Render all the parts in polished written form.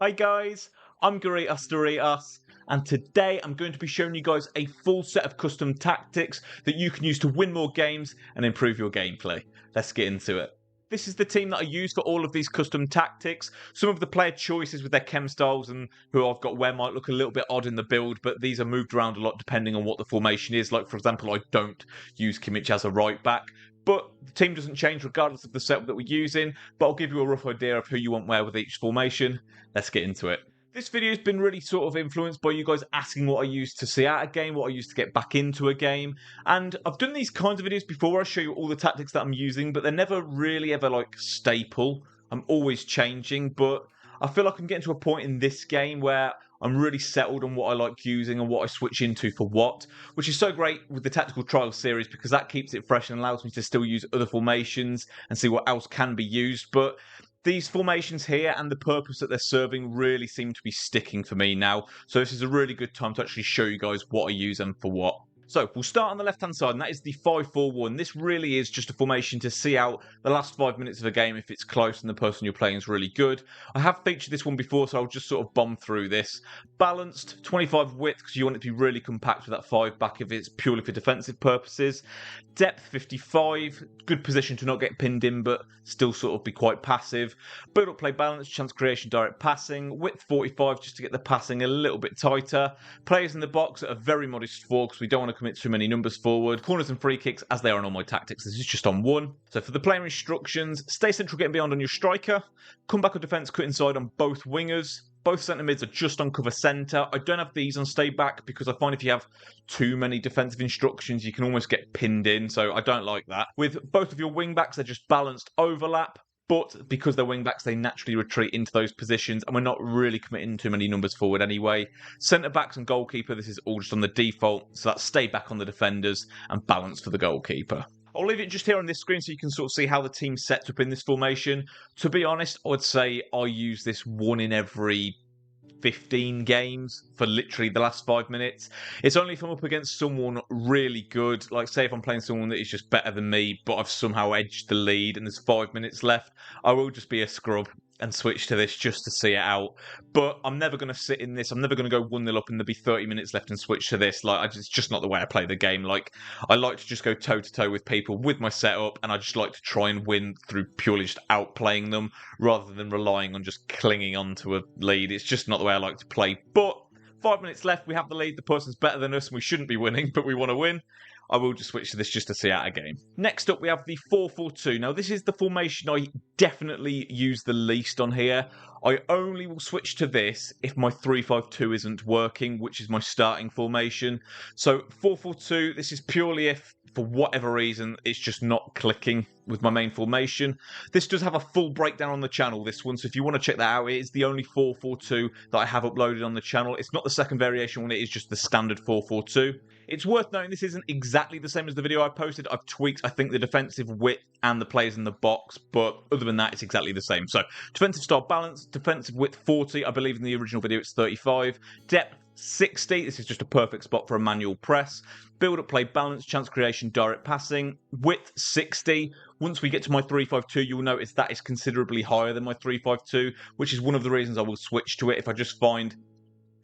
Hi guys, I'm GarritosDorritos, and today I'm going to be showing you guys a full set of custom tactics that you can use to win more games and improve your gameplay. Let's get into it. This is the team that I use for all of these custom tactics. Some of the player choices with their chem styles and who I've got where might look a little bit odd in the build, but these are moved around a lot depending on what the formation is. Like, for example, I don't use Kimmich as a right back, but the team doesn't change regardless of the setup that we're using, but I'll give you a rough idea of who you want where with each formation. Let's get into it. This video has been really sort of influenced by you guys asking what I use to see out a game, what I use to get back into a game. And I've done these kinds of videos before where I show you all the tactics that I'm using, but they're never really ever like staple. I'm always changing, but I feel like I'm getting to a point in this game where I'm really settled on what I like using and what I switch into for what, which is so great with the Tactical Trials series because that keeps it fresh and allows me to still use other formations and see what else can be used. But these formations here and the purpose that they're serving really seem to be sticking for me now. So this is a really good time to actually show you guys what I use and for what. So we'll start on the left-hand side, and that is the 5-4-1. This really is just a formation to see out the last 5 minutes of a game if it's close and the person you're playing is really good. I have featured this one before, so I'll just sort of bomb through this. Balanced, 25 width, because you want it to be really compact with that 5 back if it's purely for defensive purposes. Depth, 55. Good position to not get pinned in, but still sort of be quite passive. Build-up play balance, chance creation, direct passing. Width, 45, just to get the passing a little bit tighter. Players in the box at a very modest 4, because we don't want to commit too many numbers forward. Corners and free kicks, as they are on all my tactics, this is just on 1. So for the player instructions, stay central, getting beyond on your striker. Come back on defence, cut inside on both wingers. Both centre mids are just on cover centre. I don't have these on stay back because I find if you have too many defensive instructions, you can almost get pinned in, so I don't like that. With both of your wing backs, they're just balanced overlap. But because they're wing backs, they naturally retreat into those positions, and we're not really committing too many numbers forward anyway. Centre backs and goalkeeper, this is all just on the default, so that's stay back on the defenders and balance for the goalkeeper. I'll leave it just here on this screen so you can sort of see how the team sets up in this formation. To be honest, I would say I use this one in every 15 games for literally the last 5 minutes. It's only if I'm up against someone really good, like say if I'm playing someone that is just better than me, but I've somehow edged the lead and there's 5 minutes left, I will just be a scrub and switch to this just to see it out. But I'm never going to sit in this. I'm never going to go 1-0 up and there'll be 30 minutes left and switch to this. Like, it's just not the way I play the game. Like, I like to just go toe-to-toe with people with my setup, and I just like to try and win through purely just outplaying them rather than relying on just clinging onto a lead. It's just not the way I like to play. But 5 minutes left, we have the lead. The person's better than us and we shouldn't be winning, but we want to win. I will just switch to this just to see out a game. Next up, we have the 4-4-2. Now, this is the formation I definitely use the least on here. I only will switch to this if my 3-5-2 isn't working, which is my starting formation. So 4-4-2, this is purely if, for whatever reason, it's just not clicking with my main formation. This does have a full breakdown on the channel, this one, so if you want to check that out, it is the only 4-4-2 that I have uploaded on the channel. It's not the second variation one, it is just the standard 4-4-2. It's worth noting this isn't exactly the same as the video I posted. I've tweaked, I think, the defensive width and the players in the box, but other than that, it's exactly the same. So, defensive style balance, defensive width 40, I believe in the original video it's 35, depth 60, this is just a perfect spot for a manual press. Build-up play balance, chance creation, direct passing. Width 60. Once we get to my 3-5-2, you'll notice that is considerably higher than my 3-5-2, which is one of the reasons I will switch to it if I just find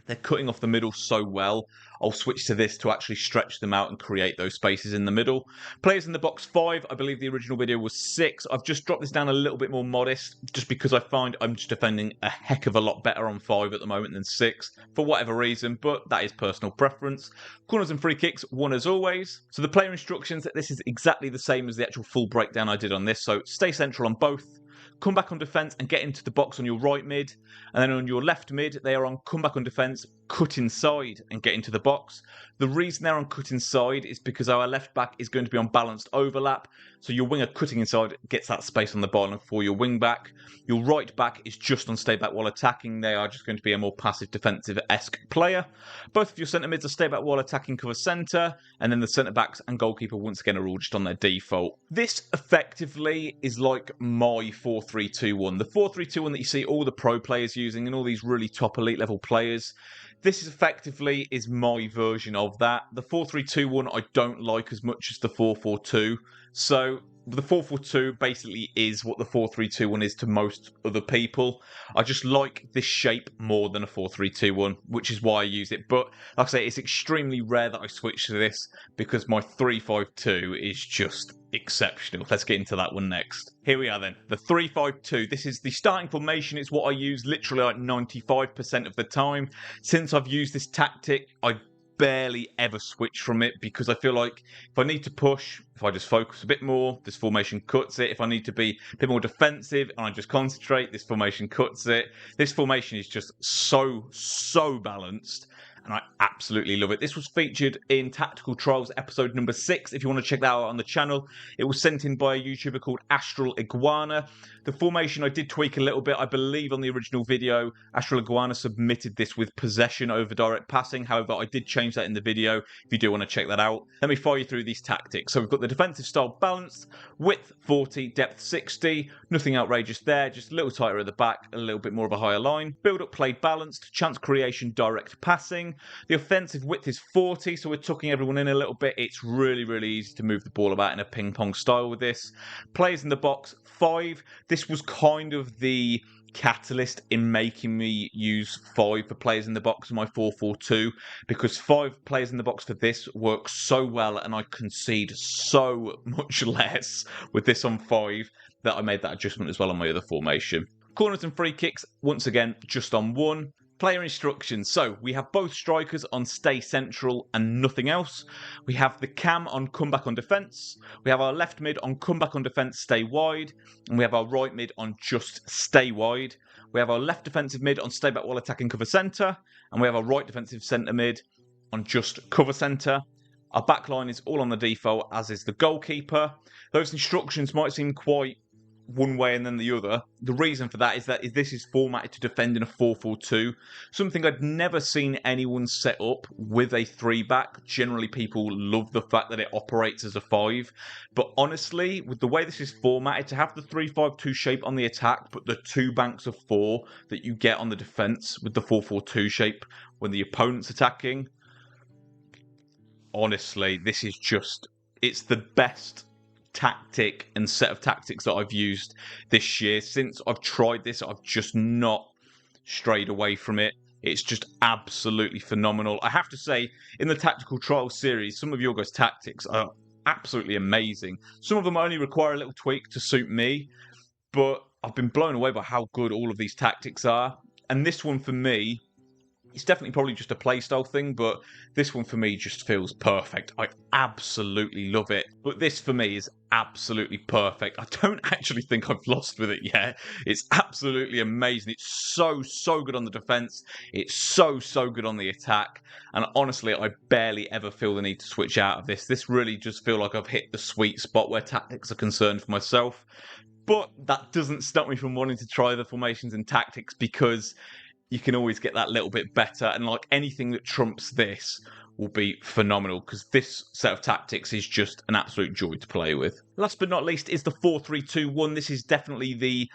they're cutting off the middle so well. I'll switch to this to actually stretch them out and create those spaces in the middle. Players in the box 5. I believe the original video was 6. I've just dropped this down a little bit more modest just because I find I'm just defending a heck of a lot better on 5 at the moment than 6 for whatever reason, but that is personal preference. Corners and free kicks, 1 as always. So the player instructions, this is exactly the same as the actual full breakdown I did on this. So stay central on both. Come back on defence and get into the box on your right mid. And then on your left mid, they are on come back on defence, cut inside and get into the box. The reason they're on cut inside is because our left back is going to be on balanced overlap. So your winger cutting inside gets that space on the ball for your wing back. Your right back is just on stay back while attacking. They are just going to be a more passive defensive-esque player. Both of your centre mids are stay back while attacking cover centre. And then the centre backs and goalkeeper once again are all just on their default. This effectively is like my 4-3-2-1. The 4-3-2-1 that you see all the pro players using and all these really top elite level players. This is effectively is my version of that. The 4-3-2-1 I don't like as much as the 4-4-2. So the 4-4-2 basically is what the 4-3-2-1 is to most other people. I just like this shape more than a 4-3-2-1, which is why I use it. But like I say, it's extremely rare that I switch to this because my 3-5-2 is just exceptional. Let's get into that one next. Here we are then, the 3-5-2. This is the starting formation. It's what I use literally like 95% of the time. Since I've used this tactic, I barely ever switch from it because I feel like if I need to push, if I just focus a bit more, this formation cuts it. If I need to be a bit more defensive and I just concentrate, this formation cuts it. This formation is just so balanced, and I absolutely love it. This was featured in Tactical Trials episode number 6. If you want to check that out on the channel, it was sent in by a YouTuber called Astral Iguana. The formation I did tweak a little bit. I believe on the original video, Astral Iguana submitted this with possession over direct passing. However, I did change that in the video if you do want to check that out. Let me fire you through these tactics. So we've got the defensive style balanced, width 40, depth 60. Nothing outrageous there, just a little tighter at the back, a little bit more of a higher line. Build up play balanced, chance creation, direct passing. The offensive width is 40, so we're tucking everyone in a little bit. It's really easy to move the ball about in a ping pong style with this. Players in the box 5. This was kind of the catalyst in making me use 5 for players in the box in my 4-4-2, because 5 players in the box for this works so well and I concede so much less with this on 5 that I made that adjustment as well on my other formation. Corners and free kicks, once again, just on 1. Player instructions. So we have both strikers on stay central and nothing else. We have the cam on comeback on defence. We have our left mid on comeback on defence, stay wide. And we have our right mid on just stay wide. We have our left defensive mid on stay back while attacking cover centre. And we have our right defensive centre mid on just cover centre. Our back line is all on the default, as is the goalkeeper. Those instructions might seem quite one way and then the other. The reason for that is that this is formatted to defend in a 4-4-2, something I'd never seen anyone set up with a 3-back. Generally, people love the fact that it operates as a 5, but honestly, with the way this is formatted, to have the 3-5-2 shape on the attack, but the 2 banks of 4 that you get on the defence with the 4-4-2 shape when the opponent's attacking, honestly, this is just, it's the best tactic and set of tactics that I've used this year. Since I've tried this, I've just not strayed away from it. It's just absolutely phenomenal. I have to say, in the Tactical Trials series, some of your guys' tactics are absolutely amazing. Some of them only require a little tweak to suit me, but I've been blown away by how good all of these tactics are. And this one for me, it's definitely probably just a playstyle thing, but this one for me just feels perfect. I absolutely love it. But this for me is absolutely perfect. I don't actually think I've lost with it yet. It's absolutely amazing. It's so good on the defense. It's so good on the attack. And honestly, I barely ever feel the need to switch out of this. This really just feel like I've hit the sweet spot where tactics are concerned for myself. But that doesn't stop me from wanting to try the formations and tactics, because you can always get that little bit better, and like anything that trumps this will be phenomenal, because this set of tactics is just an absolute joy to play with. Last but not least is the 4-3-2-1. This is definitely the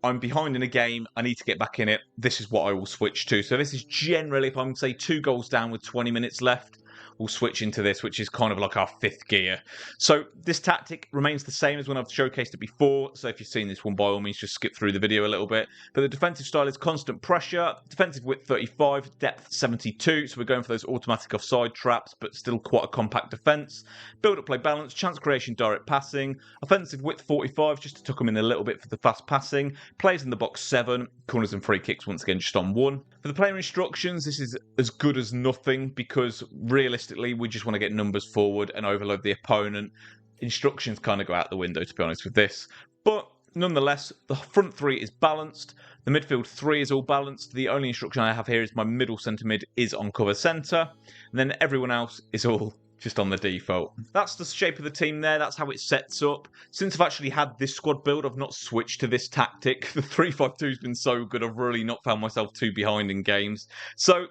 I'm behind in a game, I need to get back in it. This is what I will switch to. So this is generally, if I'm say 2 goals down with 20 minutes left, we'll switch into this, which is kind of like our 5th gear. So this tactic remains the same as when I've showcased it before. So if you've seen this one, by all means, just skip through the video a little bit. But the defensive style is constant pressure, defensive width 35, depth 72. So we're going for those automatic offside traps, but still quite a compact defense. Build up play balance, chance creation, direct passing. Offensive width 45, just to tuck them in a little bit for the fast passing. Players in the box 7, corners and free kicks once again just on 1. For the player instructions, this is as good as nothing, because realistically, we just want to get numbers forward and overload the opponent. Instructions kind of go out the window, to be honest, with this. But nonetheless, the front 3 is balanced. The midfield 3 is all balanced. The only instruction I have here is my middle centre mid is on cover centre. And then everyone else is all just on the default. That's the shape of the team there. That's how it sets up. Since I've actually had this squad build, I've not switched to this tactic. The 3-5-2 has been so good, I've really not found myself too behind in games. So,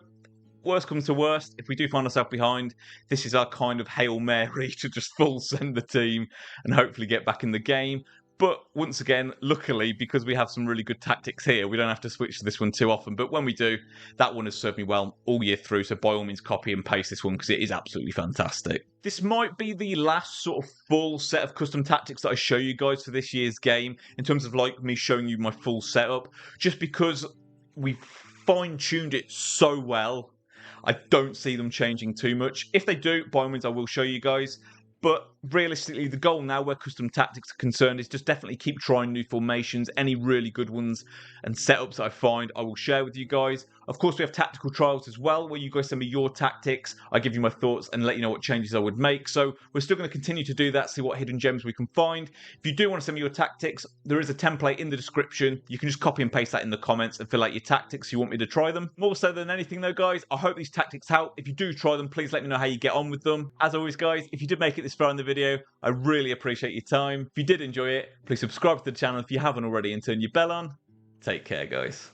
worst comes to worst, if we do find ourselves behind, this is our kind of Hail Mary to just full send the team and hopefully get back in the game. But once again, luckily, because we have some really good tactics here, we don't have to switch to this one too often. But when we do, that one has served me well all year through. So by all means, copy and paste this one because it is absolutely fantastic. This might be the last sort of full set of custom tactics that I show you guys for this year's game, in terms of like me showing you my full setup, just because we've fine-tuned it so well. I don't see them changing too much. If they do, by all means, I will show you guys. But realistically, the goal now where custom tactics are concerned is just definitely keep trying new formations, any really good ones and setups that I find I will share with you guys. Of course, we have tactical trials as well, where you guys send me your tactics, I give you my thoughts and let you know what changes I would make. So we're still going to continue to do that, see what hidden gems we can find. If you do want to send me your tactics, there is a template in the description. You can just copy and paste that in the comments and fill out your tactics you want me to try them. More so than anything though, guys, I hope these tactics help. If you do try them, please let me know how you get on with them. As always, guys, if you did make it this far in the video, I really appreciate your time. If you did enjoy it, please subscribe to the channel if you haven't already and turn your bell on. Take care, guys.